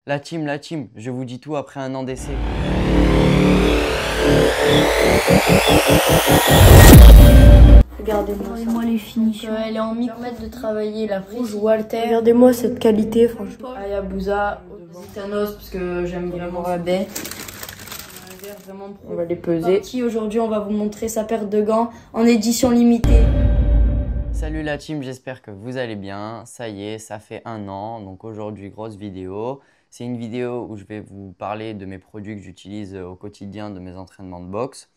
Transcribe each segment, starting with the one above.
La team, je vous dis tout après un an d'essai. Regardez-moi les finitions. Elle est en micromètre de travailler la prise Walter. Regardez-moi cette qualité, franchement. Ayabusa, Zitanos, parce que j'aime vraiment la baie. On va les peser. Aujourd'hui, on va vous montrer sa paire de gants en édition limitée. Salut la team, j'espère que vous allez bien. Ça y est, ça fait un an. Donc aujourd'hui, grosse vidéo. C'est une vidéo où je vais vous parler de mes produits que j'utilise au quotidien de mes entraînements de boxe.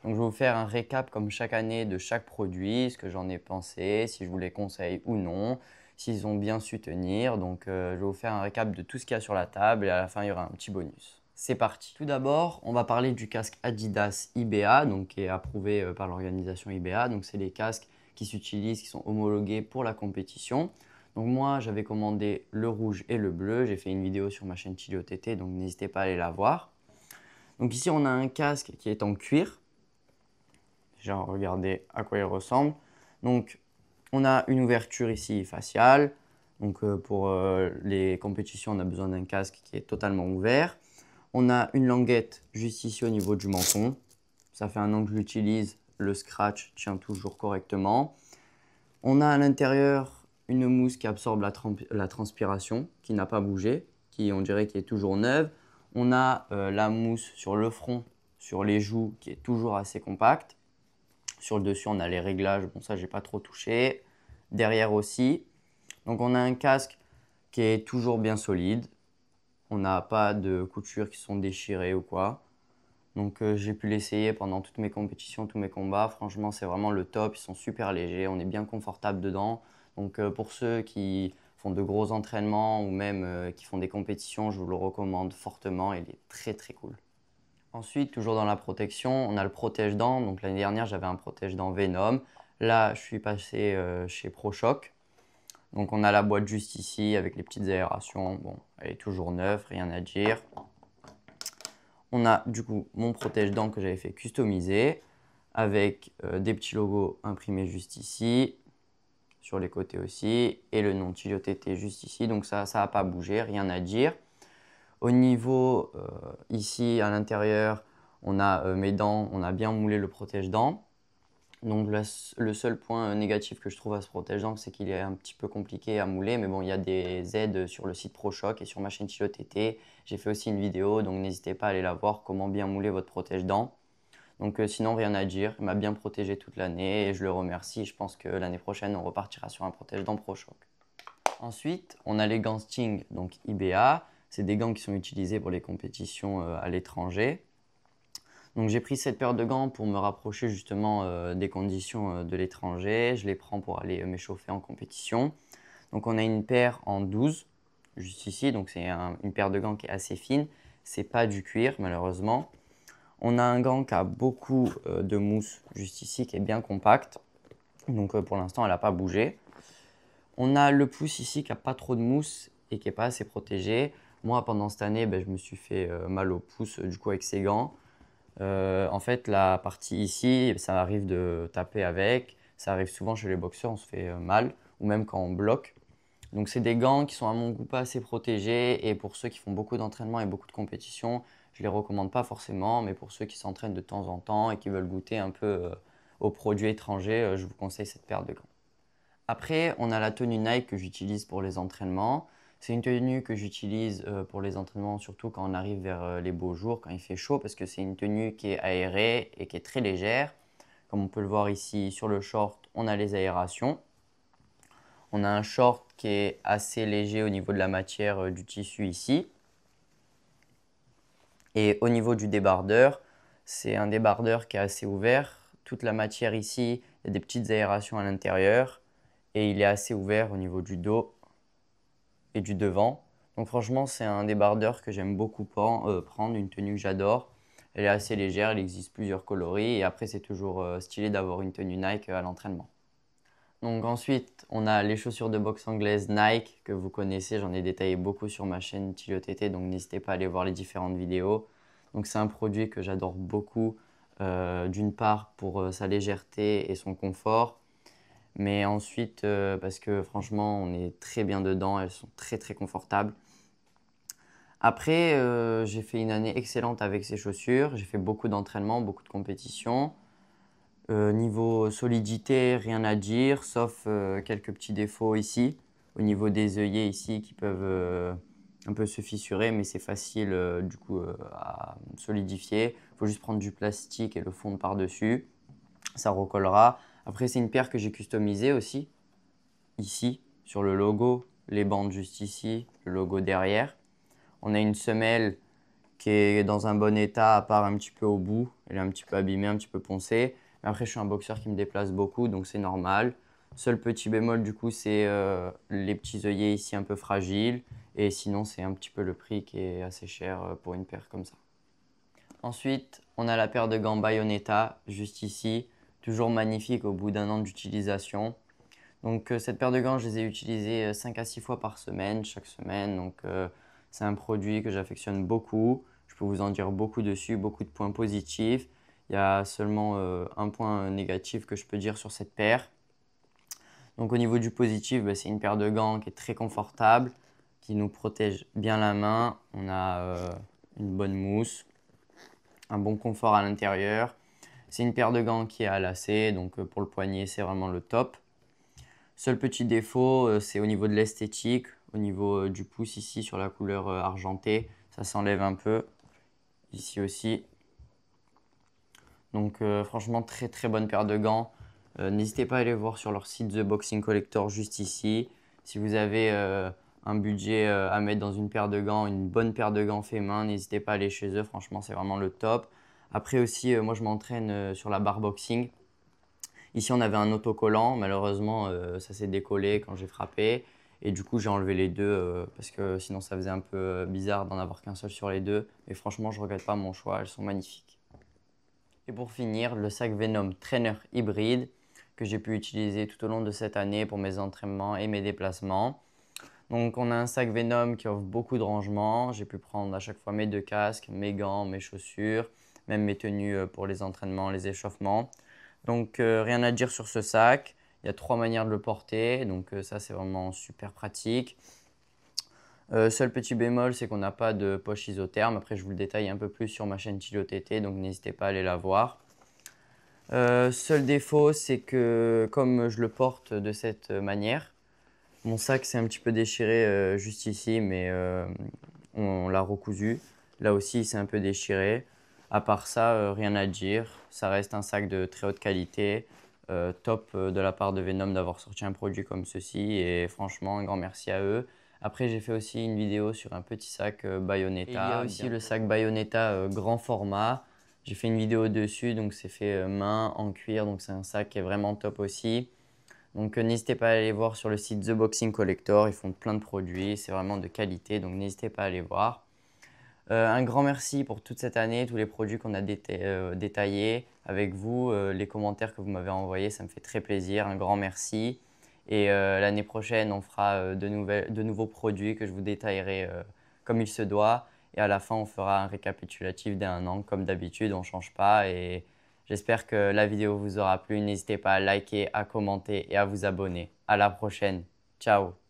Donc je vais vous faire un récap comme chaque année de chaque produit, ce que j'en ai pensé, si je vous les conseille ou non, s'ils ont bien su tenir. Donc je vais vous faire un récap de tout ce qu'il y a sur la table et à la fin il y aura un petit bonus. C'est parti. Tout d'abord, on va parler du casque Adidas IBA, donc qui est approuvé par l'organisation IBA. Donc c'est les casques qui s'utilisent, qui sont homologués pour la compétition. Donc moi, j'avais commandé le rouge et le bleu. J'ai fait une vidéo sur ma chaîne Chili OTT, donc n'hésitez pas à aller la voir. Donc ici, on a un casque qui est en cuir. Genre, regardez à quoi il ressemble. Donc, on a une ouverture ici faciale. Donc, pour les compétitions, on a besoin d'un casque qui est totalement ouvert. On a une languette juste ici au niveau du menton. Ça fait un an que je l'utilise. Le scratch tient toujours correctement. On a à l'intérieur une mousse qui absorbe la transpiration, qui n'a pas bougé, qui on dirait qui est toujours neuve. On a la mousse sur le front, sur les joues, qui est toujours assez compacte. Sur le dessus, on a les réglages. Bon, ça, j'ai pas trop touché. Derrière aussi. Donc, on a un casque qui est toujours bien solide. On n'a pas de coutures qui sont déchirées ou quoi. Donc, j'ai pu l'essayer pendant toutes mes compétitions, tous mes combats. Franchement, c'est vraiment le top. Ils sont super légers. On est bien confortable dedans. Donc, pour ceux qui font de gros entraînements ou même qui font des compétitions, je vous le recommande fortement. Il est très, très cool. Ensuite, toujours dans la protection, on a le protège-dents. Donc, l'année dernière, j'avais un protège-dents Venom. Là, je suis passé chez ProShock. Donc, on a la boîte juste ici avec les petites aérations. Bon, elle est toujours neuve, rien à dire. On a du coup mon protège-dents que j'avais fait customiser avec des petits logos imprimés juste ici, sur les côtés aussi, et le nom Chili OTT juste ici. Donc, ça n'a pas bougé, rien à dire. Au niveau ici à l'intérieur, on a mes dents, on a bien moulé le protège-dents. Donc le seul point négatif que je trouve à ce protège-dents, c'est qu'il est un petit peu compliqué à mouler. Mais bon, il y a des aides sur le site ProShock et sur ma chaîne Chili OTT. J'ai fait aussi une vidéo, donc n'hésitez pas à aller la voir, comment bien mouler votre protège-dents. Donc sinon, rien à dire, il m'a bien protégé toute l'année et je le remercie. Je pense que l'année prochaine, on repartira sur un protège-dents ProShock. Ensuite, on a les gants Sting, donc IBA. C'est des gants qui sont utilisés pour les compétitions à l'étranger. Donc j'ai pris cette paire de gants pour me rapprocher justement des conditions de l'étranger. Je les prends pour aller m'échauffer en compétition. Donc on a une paire en 12, juste ici. Donc c'est une paire de gants qui est assez fine. C'est pas du cuir malheureusement. On a un gant qui a beaucoup de mousse juste ici, qui est bien compact. Donc pour l'instant, elle n'a pas bougé. On a le pouce ici qui n'a pas trop de mousse et qui n'est pas assez protégé. Moi, pendant cette année, je me suis fait mal au pouce du coup avec ces gants. En fait, la partie ici, ça arrive de taper avec. Ça arrive souvent chez les boxeurs, on se fait mal. Ou même quand on bloque. Donc, c'est des gants qui sont à mon goût pas assez protégés. Et pour ceux qui font beaucoup d'entraînement et beaucoup de compétitions, je ne les recommande pas forcément. Mais pour ceux qui s'entraînent de temps en temps et qui veulent goûter un peu aux produits étrangers, je vous conseille cette paire de gants. Après, on a la tenue Nike que j'utilise pour les entraînements. C'est une tenue que j'utilise pour les entraînements, surtout quand on arrive vers les beaux jours, quand il fait chaud, parce que c'est une tenue qui est aérée et qui est très légère. Comme on peut le voir ici sur le short, on a les aérations. On a un short qui est assez léger au niveau de la matière du tissu ici. Et au niveau du débardeur, c'est un débardeur qui est assez ouvert. Toute la matière ici, il y a des petites aérations à l'intérieur. Et il est assez ouvert au niveau du dos et du devant. Donc franchement, c'est un débardeur que j'aime beaucoup prendre, une tenue que j'adore. Elle est assez légère, il existe plusieurs coloris et après c'est toujours stylé d'avoir une tenue Nike à l'entraînement. Donc ensuite, on a les chaussures de boxe anglaises Nike que vous connaissez, j'en ai détaillé beaucoup sur ma chaîne Chili OTT, donc n'hésitez pas à aller voir les différentes vidéos. Donc c'est un produit que j'adore beaucoup, d'une part pour sa légèreté et son confort, mais ensuite parce que franchement on est très bien dedans, elles sont très très confortables. Après, j'ai fait une année excellente avec ces chaussures. J'ai fait beaucoup d'entraînements, beaucoup de compétitions. Niveau solidité, rien à dire, sauf quelques petits défauts ici, au niveau des œillets ici qui peuvent un peu se fissurer, mais c'est facile du coup à solidifier. Il faut juste prendre du plastique et le fondre par-dessus, ça recollera. Après, c'est une paire que j'ai customisée aussi, ici, sur le logo, les bandes juste ici, le logo derrière. On a une semelle qui est dans un bon état, à part un petit peu au bout. Elle est un petit peu abîmée, un petit peu poncée. Mais après, je suis un boxeur qui me déplace beaucoup, donc c'est normal. Seul petit bémol, du coup, c'est les petits œillets ici un peu fragiles. Et sinon, c'est un petit peu le prix qui est assez cher pour une paire comme ça. Ensuite, on a la paire de gants Bayonetta, juste ici. Toujours magnifique au bout d'un an d'utilisation. Donc cette paire de gants, je les ai utilisés 5 à 6 fois par semaine, chaque semaine. Donc c'est un produit que j'affectionne beaucoup. Je peux vous en dire beaucoup dessus, beaucoup de points positifs. Il y a seulement un point négatif que je peux dire sur cette paire. Donc au niveau du positif, c'est une paire de gants qui est très confortable, qui nous protège bien la main. On a une bonne mousse, un bon confort à l'intérieur. C'est une paire de gants qui est à lacets, donc pour le poignet, c'est vraiment le top. Seul petit défaut, c'est au niveau de l'esthétique, au niveau du pouce ici sur la couleur argentée, ça s'enlève un peu, ici aussi. Donc franchement très très bonne paire de gants. N'hésitez pas à aller voir sur leur site The Boxing Collector juste ici. Si vous avez un budget à mettre dans une paire de gants, une bonne paire de gants fait main, n'hésitez pas à aller chez eux, franchement c'est vraiment le top. Après aussi, moi je m'entraîne sur la barre boxing. Ici, on avait un autocollant. Malheureusement, ça s'est décollé quand j'ai frappé. Et du coup, j'ai enlevé les deux parce que sinon, ça faisait un peu bizarre d'en avoir qu'un seul sur les deux. Mais franchement, je ne regrette pas mon choix. Elles sont magnifiques. Et pour finir, le sac Venom Trainer hybride que j'ai pu utiliser tout au long de cette année pour mes entraînements et mes déplacements. Donc, on a un sac Venom qui offre beaucoup de rangements. J'ai pu prendre à chaque fois mes 2 casques, mes gants, mes chaussures, même mes tenues pour les entraînements, les échauffements. Donc rien à dire sur ce sac, il y a 3 manières de le porter, donc ça c'est vraiment super pratique. Seul petit bémol, c'est qu'on n'a pas de poche isotherme, après je vous le détaille un peu plus sur ma chaîne Chilo TT, donc n'hésitez pas à aller la voir. Seul défaut, c'est que comme je le porte de cette manière, mon sac s'est un petit peu déchiré juste ici, mais on l'a recousu. Là aussi, c'est un peu déchiré. À part ça, rien à dire. Ça reste un sac de très haute qualité. Top de la part de Venom d'avoir sorti un produit comme ceci. Et franchement, un grand merci à eux. Après, j'ai fait aussi une vidéo sur un petit sac Bayonetta. Et il y a aussi le sac Bayonetta grand format. J'ai fait une vidéo dessus, donc c'est fait main en cuir. Donc c'est un sac qui est vraiment top aussi. Donc n'hésitez pas à aller voir sur le site The Boxing Collector. Ils font plein de produits. C'est vraiment de qualité. Donc n'hésitez pas à aller voir. Un grand merci pour toute cette année, tous les produits qu'on a détaillés avec vous, les commentaires que vous m'avez envoyés, ça me fait très plaisir. Un grand merci. Et l'année prochaine, on fera de nouveaux produits que je vous détaillerai comme il se doit. Et à la fin, on fera un récapitulatif d'un an. Comme d'habitude, on ne change pas. Et j'espère que la vidéo vous aura plu. N'hésitez pas à liker, à commenter et à vous abonner. À la prochaine. Ciao.